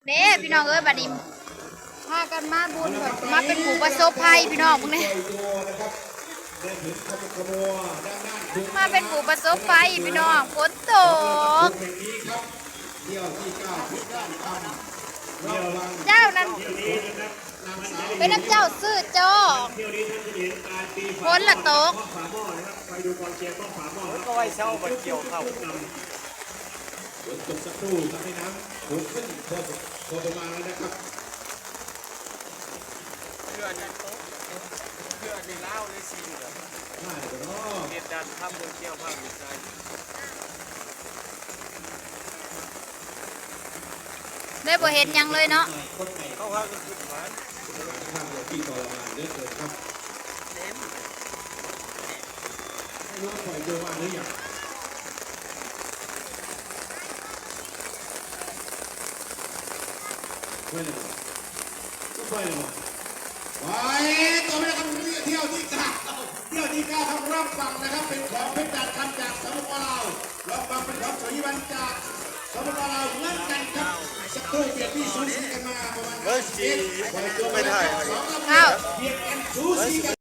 เด้พี่น้องเอ้ยบัดนี้พากันมาบุญเถอะมาเป็นผู้ประสบภัยพี่น้องพวกนี้มาเป็นผู้ประสบภัยพี่น้องฝนตกเจ้านั้นเป็นน้ำเจ้าซื้อจอฝนละตกก็ไว้เช้าบัดเกี่ยวเข้าฝนตกสักครู่ทำให้น้ำถูกขึ้นพอประมาณแล้วนะครับเพื่อนในเล่าเลยสิเหรอน่าจะเนาะเด็ดดันทำเรื่องเกี่ยวภาควิจัยได้บ่เห็นยังเลยเนาะเข้าภาคก็คือหวานทำอย่างที่ทรมานเยอะเกินครับให้รู้ว่าปล่อยโยมาหรือยังไม่เลยก็ปล่อยเลยไปต่อไปนะครับเที่ยวที่9ครับรับฟังนะครับเป็นของเพชรดาคำจากสปป.ลาวรับฟังเป็นของสวีวันจากสปป.ลาวเหมือนกันครับสักครู่เปลี่ยนที่สูสีกันมาประมาณ10 ปล่อยตัวไปได้2 ลำเบียดกันสูสีกัน